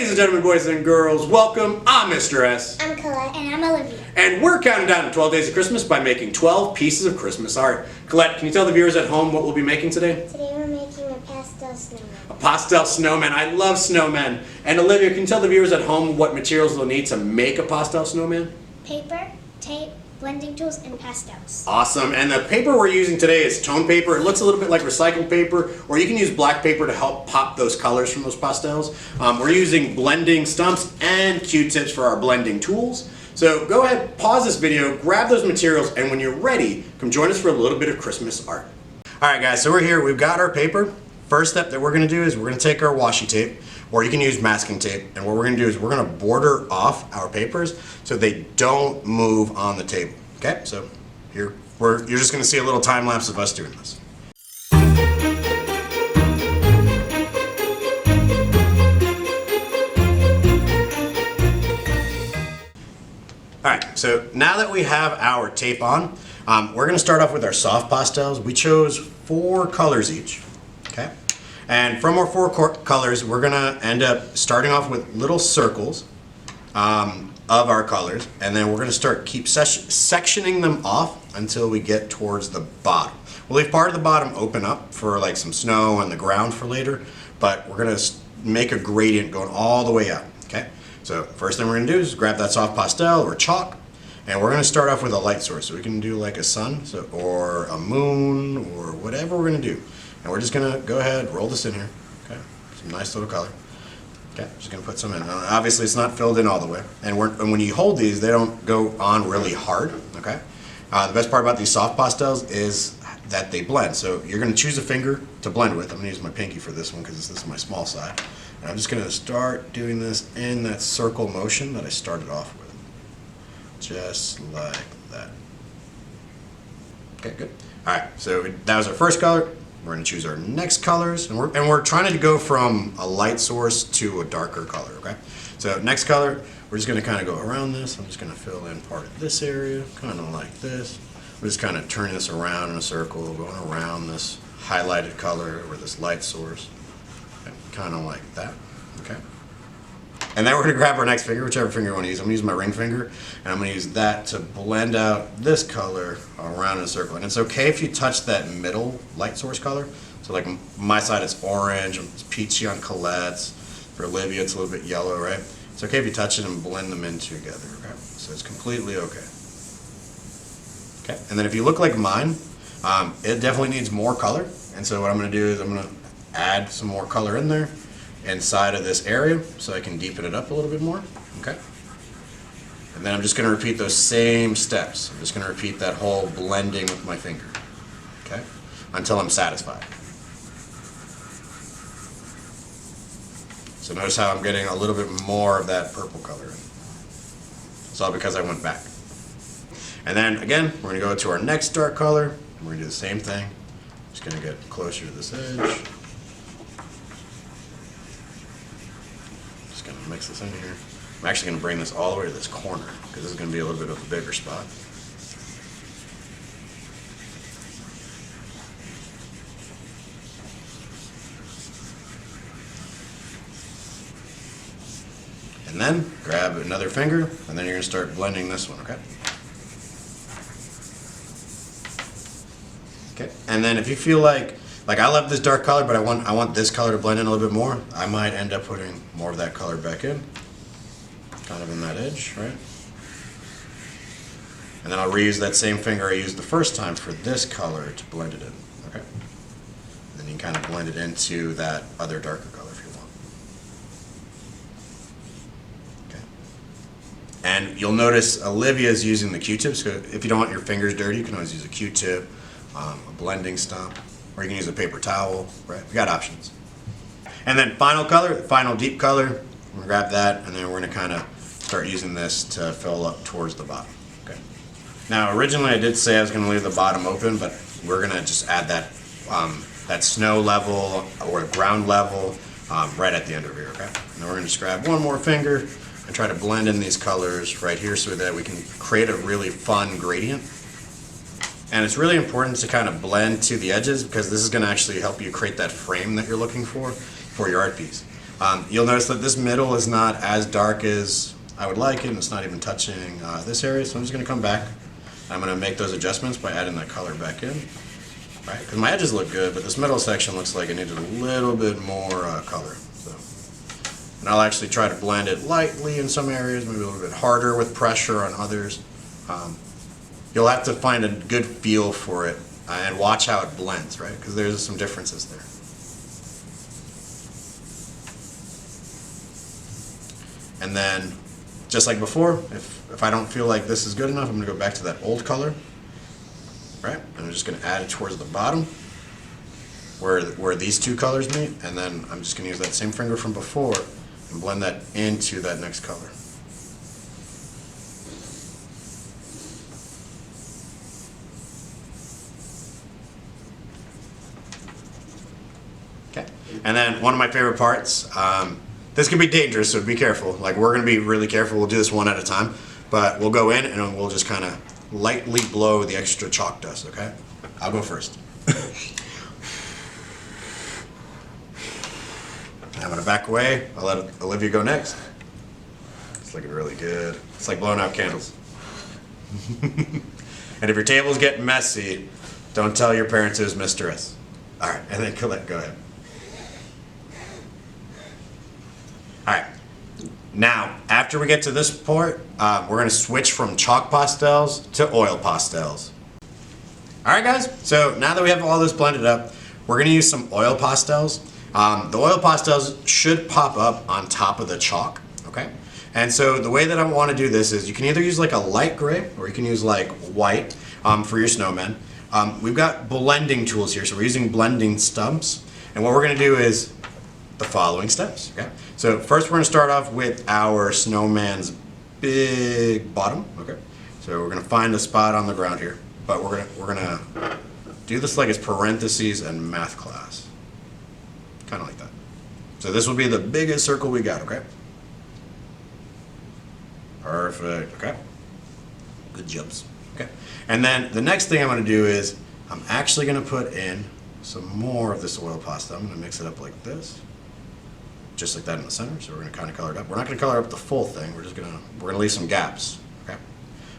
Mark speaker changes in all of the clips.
Speaker 1: Ladies and gentlemen, boys and girls, welcome. I'm Mr. S.
Speaker 2: I'm Colette. And I'm Olivia.
Speaker 1: And we're counting down to 12 days of Christmas by making 12 pieces of Christmas art. Colette, can you tell the viewers at home what we'll be making today?
Speaker 2: Today we're making a pastel snowman.
Speaker 1: A pastel snowman. I love snowmen. And Olivia, can you tell the viewers at home what materials they'll need to make a pastel snowman?
Speaker 2: Paper, tape, blending tools, and pastels.
Speaker 1: Awesome. And the paper we're using today is tone paper. It looks a little bit like recycled paper, or you can use black paper to help pop those colors from those pastels. We're using blending stumps and Q-tips for our blending tools. So go ahead, pause this video, grab those materials, and when you're ready, come join us for a little bit of Christmas art. All right, guys, so we're here. We've got our paper. First step that we're going to do is we're going to take our washi tape, or you can use masking tape, and what we're going to do is we're going to border off our papers so they don't move on the table. Okay, so you're just going to see a little time lapse of us doing this. All right, so now that we have our tape on, we're going to start off with our soft pastels. We chose 4 colors each. Okay, and from our 4 colors, we're gonna end up starting off with little circles of our colors, and then we're gonna start sectioning them off until we get towards the bottom. We'll leave part of the bottom open up for like some snow on the ground for later, but we're gonna make a gradient going all the way up. Okay, so first thing we're gonna do is grab that soft pastel or chalk, and we're gonna start off with a light source. So we can do like a sun, or a moon, or whatever we're gonna do. And we're just gonna go ahead, roll this in here. Okay, some nice little color. Okay, just gonna put some in. Obviously, it's not filled in all the way. And when you hold these, they don't go on really hard. Okay. The best part about these soft pastels is that they blend. So you're gonna choose a finger to blend with. I'm gonna use my pinky for this one because this is my small side. And I'm just gonna start doing this in that circle motion that I started off with, just like that. Okay, good. All right. So that was our first color. We're going to choose our next colors, and we're trying to go from a light source to a darker color, okay? So next color, we're just going to kind of go around this. I'm just going to fill in part of this area, kind of like this. We're just kind of turning this around in a circle, going around this highlighted color or this light source, okay, kind of like that, okay? And then we're going to grab our next finger, whichever finger you want to use. I'm going to use my ring finger, and I'm going to use that to blend out this color around in a circle. And it's okay if you touch that middle light source color. So like my side is orange, it's peachy on Colette's. For Olivia, it's a little bit yellow, right? It's okay if you touch it and blend them in together, okay? So it's completely okay. Okay, and then if you look like mine, it definitely needs more color. And so what I'm going to do is I'm going to add some more color in there inside of this area so I can deepen it up a little bit more, okay? And then I'm just going to repeat those same steps. I'm just going to repeat that whole blending with my finger, okay? Until I'm satisfied. So notice how I'm getting a little bit more of that purple color in. It's all because I went back. And then again, we're going to go to our next dark color. We're going to do the same thing. Just going to get closer to this edge. Mix this in here. I'm actually going to bring this all the way to this corner because this is going to be a little bit of a bigger spot. And then grab another finger, and then you're going to start blending this one, okay? Okay, and then if you feel like I love this dark color, but I want this color to blend in a little bit more, I might end up putting more of that color back in, kind of in that edge, right? And then I'll reuse that same finger I used the first time for this color to blend it in, okay? And then you can kind of blend it into that other darker color if you want. Okay. And you'll notice Olivia is using the Q-tips. So if you don't want your fingers dirty, you can always use a Q-tip, a blending stump, or you can use a paper towel, right? We got options. And then final color, final deep color, we're gonna grab that, and then we're gonna kind of start using this to fill up towards the bottom, okay? Now, originally I did say I was gonna leave the bottom open, but we're gonna just add that, that snow level or ground level right at the end of here, okay? And then we're gonna just grab one more finger and try to blend in these colors right here so that we can create a really fun gradient. And it's really important to kind of blend to the edges because this is going to actually help you create that frame that you're looking for your art piece. You'll notice that this middle is not as dark as I would like it, and it's not even touching this area, so I'm just going to come back. I'm going to make those adjustments by adding that color back in. Right, because my edges look good, but this middle section looks like it needed a little bit more color. So, and I'll actually try to blend it lightly in some areas, maybe a little bit harder with pressure on others. You'll have to find a good feel for it and watch how it blends, right? Because there's some differences there. And then, just like before, if I don't feel like this is good enough, I'm going to go back to that old color. Right? And I'm just going to add it towards the bottom where these two colors meet, and then I'm just going to use that same finger from before and blend that into that next color. Okay. And then one of my favorite parts, this can be dangerous, so be careful. Like, we're going to be really careful. We'll do this one at a time, but we'll go in and we'll just kind of lightly blow the extra chalk dust, okay? I'll go first. I'm gonna back away. I'll let Olivia go next. It's looking really good. It's like blowing out candles. And if your table's getting messy, don't tell your parents it was Mr. S. All right, and then Colette, go ahead. All right. Now, after we get to this part, we're going to switch from chalk pastels to oil pastels. Alright guys, so now that we have all this blended up, we're going to use some oil pastels. The oil pastels should pop up on top of the chalk, okay? And so the way that I want to do this is you can either use like a light gray or you can use like white for your snowmen. We've got blending tools here, so we're using blending stumps. And what we're going to do is the following steps, okay? So first we're going to start off with our snowman's big bottom, okay? So we're going to find a spot on the ground here, but we're gonna do this like it's parentheses and math class, kind of like that. So this will be the biggest circle we got, okay? Perfect, okay? Good jobs, okay? And then the next thing I'm going to do is I'm actually going to put in some more of this oil pasta. I'm going to mix it up like this. Just like that in the center, so we're going to kind of color it up. We're not going to color up the full thing, we're going to leave some gaps, okay?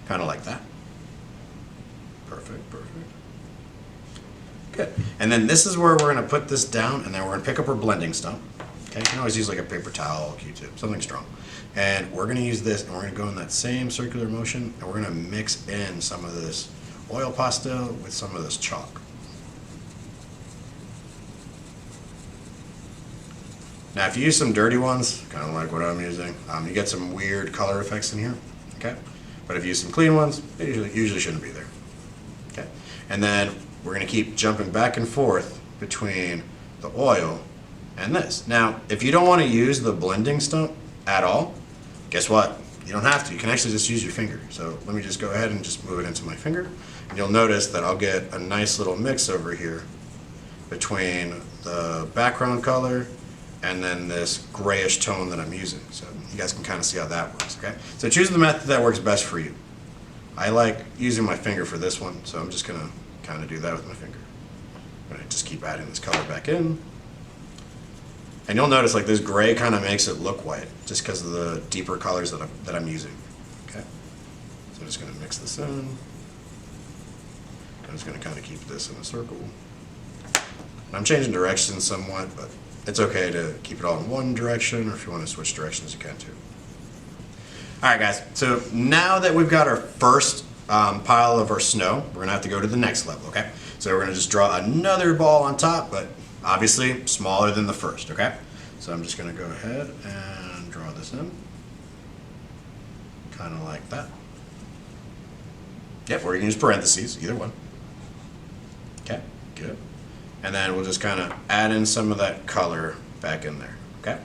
Speaker 1: Kind of like that. Perfect, perfect. Good. And then this is where we're going to put this down, and then we're going to pick up our blending stump. Okay, you can always use like a paper towel, Q-tip, something strong. And we're going to use this, and we're going to go in that same circular motion, and we're going to mix in some of this oil pastel with some of this chalk. Now, if you use some dirty ones, kind of like what I'm using, you get some weird color effects in here, okay? But if you use some clean ones, they usually shouldn't be there, okay? And then we're gonna keep jumping back and forth between the oil and this. Now, if you don't wanna use the blending stump at all, guess what? You don't have to, you can actually just use your finger. So let me just go ahead and just move it into my finger. And you'll notice that I'll get a nice little mix over here between the background color and then this grayish tone that I'm using. So you guys can kind of see how that works, okay? So choose the method that works best for you. I like using my finger for this one, so I'm just gonna kind of do that with my finger. I'm gonna just keep adding this color back in. And you'll notice like this gray kind of makes it look white, just because of the deeper colors that I'm using, okay? So I'm just gonna mix this in. I'm just gonna kind of keep this in a circle. And I'm changing directions somewhat, but it's okay to keep it all in one direction, or if you want to switch directions, you can too. Alright guys, so now that we've got our first pile of our snow, we're going to have to go to the next level, okay? So we're going to just draw another ball on top, but obviously smaller than the first, okay? So I'm just going to go ahead and draw this in. Kind of like that. Yep, or you can use parentheses, either one. Okay, good. And then we'll just kind of add in some of that color back in there, okay?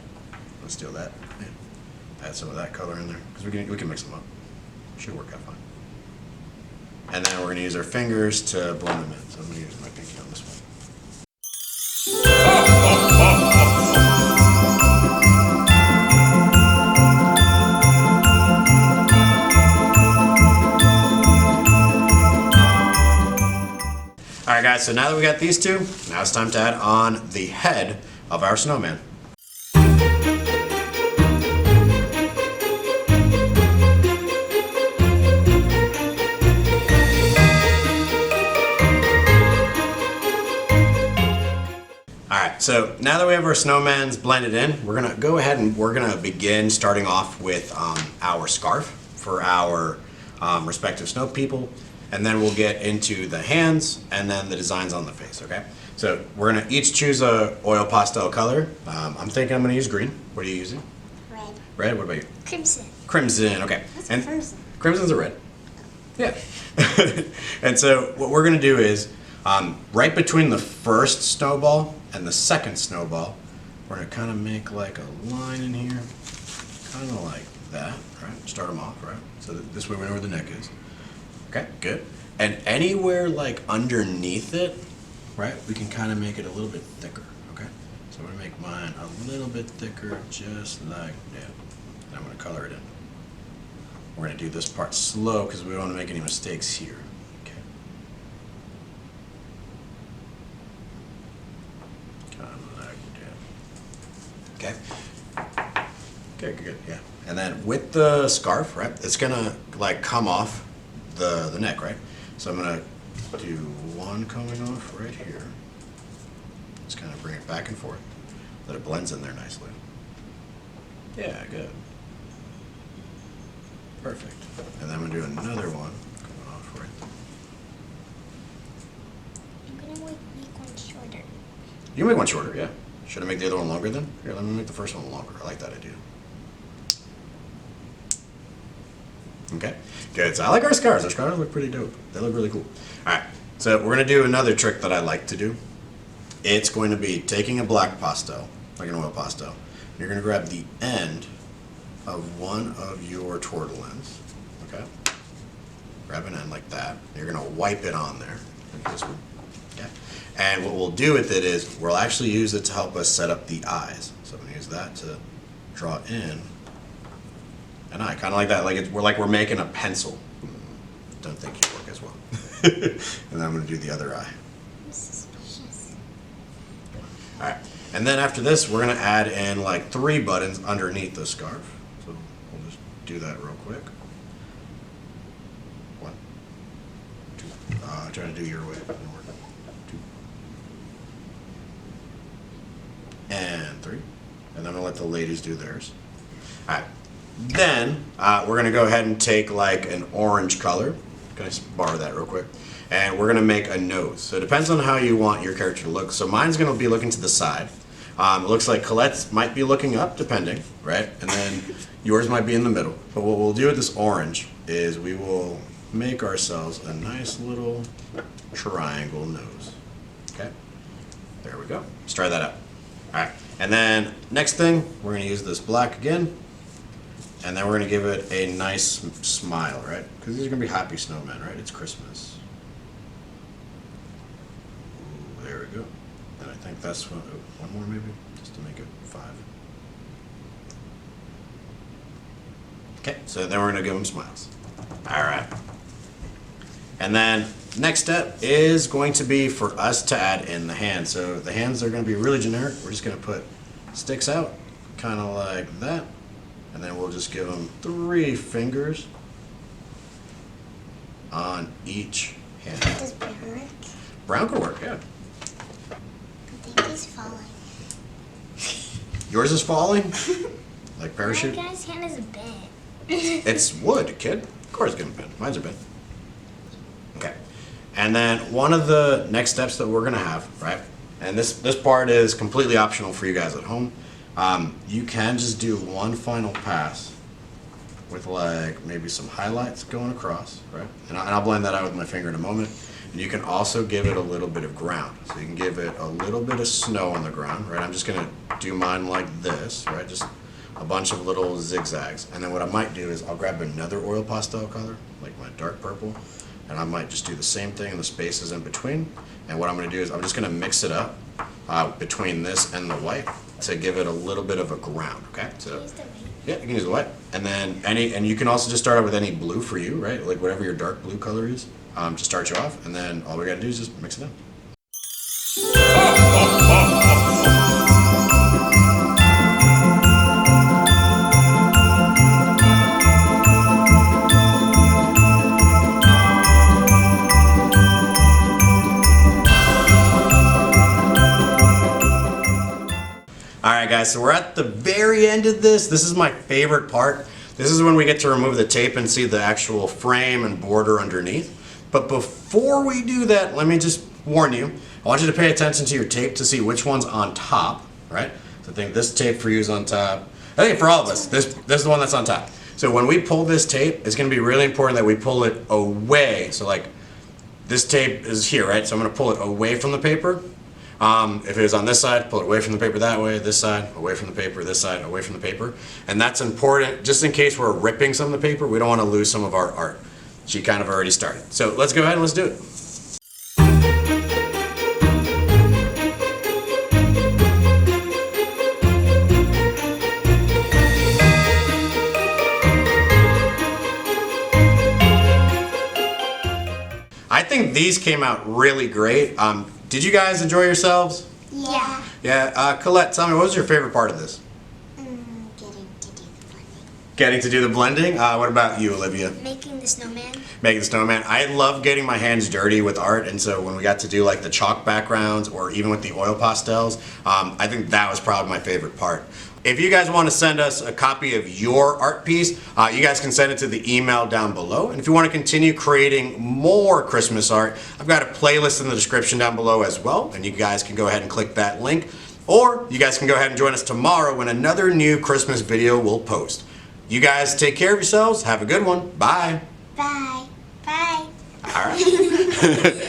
Speaker 1: Let's do that. Yeah. Add some of that color in there, because we can mix them up. Should work out fine. And then we're going to use our fingers to blend them in. So I'm going to use my pinky on this one. Alright guys, so now that we got these two, now it's time to add on the head of our snowman. right, so now that we have our snowmans blended in, we're gonna go ahead and we're gonna begin starting off with our scarf for our respective snow people, and then we'll get into the hands and then the designs on the face, okay? So we're gonna each choose a oil pastel color. I'm thinking I'm gonna use green. What are you using?
Speaker 2: Red.
Speaker 1: Red, what about you?
Speaker 2: Crimson.
Speaker 1: Crimson, okay.
Speaker 2: What's
Speaker 1: And
Speaker 2: crimson?
Speaker 1: crimson's a red. Yeah. And so what we're gonna do is, right between the first snowball and the second snowball, we're gonna kind of make like a line in here, kind of like that, right? Start them off, right? So that this way we know where the neck is. Okay, good. And anywhere like underneath it, right, we can kind of make it a little bit thicker, okay? So I'm gonna make mine a little bit thicker, just like that. And I'm gonna color it in. We're gonna do this part slow because we don't want to make any mistakes here. Okay. Kind of like that. Okay. Okay, good, yeah. And then with the scarf, right, it's gonna like come off the neck, right? So I'm gonna do one coming off right here. Just kind of bring it back and forth, that it blends in there nicely. Yeah, good. Perfect. And then I'm gonna do another one coming off right there.
Speaker 2: I'm gonna make one shorter.
Speaker 1: You can make one shorter, yeah. Should I make the other one longer then? Here, let me make the first one longer. I like that idea. Okay, good. So I like our scars. Our scars look pretty dope. They look really cool. All right, so we're gonna do another trick that I like to do. It's going to be taking a black pastel, like an oil pastel. You're gonna grab the end of one of your tortle ends, okay? Grab an end like that. You're gonna wipe it on there, like this one, okay? And what we'll do with it is we'll actually use it to help us set up the eyes. So I'm gonna use that to draw in an eye, kind of like that, like we're making a pencil. Don't think you work as well. And then I'm gonna do the other eye.
Speaker 2: I'm suspicious.
Speaker 1: All right, and then after this, we're gonna add in like 3 buttons underneath the scarf. So we'll just do that real quick. 1, 2. Trying to do your way. 1, 2, and 3. And then I'm gonna let the ladies do theirs. All right. Then we're gonna go ahead and take like an orange color. Can I just borrow that real quick? And we're gonna make a nose. So it depends on how you want your character to look. So mine's gonna be looking to the side. It looks like Colette's might be looking up, depending, right? And then yours might be in the middle. But what we'll do with this orange is we will make ourselves a nice little triangle nose. Okay, there we go. Let's try that out. All right, and then next thing, we're gonna use this black again. And then we're gonna give it a nice smile, right? Because these are gonna be happy snowmen, right? It's Christmas. Ooh, there we go. And I think that's one more maybe, just to make it 5. Okay, so then we're gonna give them smiles. All right. And then next step is going to be for us to add in the hands. So the hands are gonna be really generic. We're just gonna put sticks out, kind of like that. And then we'll just give them 3 fingers on each hand.
Speaker 2: Does brown work?
Speaker 1: Brown could work, yeah.
Speaker 2: I think he's falling.
Speaker 1: Yours is falling? Like
Speaker 2: My
Speaker 1: parachute?
Speaker 2: guy's hand is bent.
Speaker 1: It's wood, kid. Of course it's gonna bend. Mine's are bent. Okay. And then one of the next steps that we're gonna have, right? And this part is completely optional for you guys at home. You can just do one final pass with like maybe some highlights going across, right? And I'll blend that out with my finger in a moment. And you can also give it a little bit of ground. So you can give it a little bit of snow on the ground, right? I'm just gonna do mine like this, right? Just a bunch of little zigzags. And then what I might do is I'll grab another oil pastel color, like my dark purple, and I might just do the same thing in the spaces in between. And what I'm gonna do is I'm just gonna mix it up between this and the white to give it a little bit of a ground, okay? So
Speaker 2: Use the white.
Speaker 1: yeah, you can use the white. And then and you can also just start out with any blue for you, right? Like whatever your dark blue color is, to start you off. And then all we gotta do is just mix it in. guys, so we're at the very end of this. This is my favorite part. This is when we get to remove the tape and see the actual frame and border underneath. But before we do that, let me just warn you. I want you to pay attention to your tape to see which one's on top, right? So I think this tape for you is on top. I think for all of us, this is the one that's on top. So when we pull this tape, it's going to be really important that we pull it away. So like this tape is here, right? So I'm going to pull it away from the paper. If it was on this side, pull it away from the paper that way, this side, away from the paper, this side, away from the paper. And that's important just in case we're ripping some of the paper. We don't want to lose some of our art. She kind of already started. So let's go ahead and let's do it. I think these came out really great. Did you guys enjoy yourselves?
Speaker 2: Yeah.
Speaker 1: Yeah. Colette, tell me, what was your favorite part of this?
Speaker 2: Getting to do the blending.
Speaker 1: Getting to do the blending? What about you, Olivia?
Speaker 2: Making the snowman.
Speaker 1: Making the snowman. I love getting my hands dirty with art, and so when we got to do like the chalk backgrounds or even with the oil pastels, I think that was probably my favorite part. If you guys want to send us a copy of your art piece, you guys can send it to the email down below. And if you want to continue creating more Christmas art, I've got a playlist in the description down below as well, and you guys can go ahead and click that link. Or you guys can go ahead and join us tomorrow when another new Christmas video will post. You guys take care of yourselves. Have a good one. Bye.
Speaker 2: Bye. Bye.
Speaker 1: All right.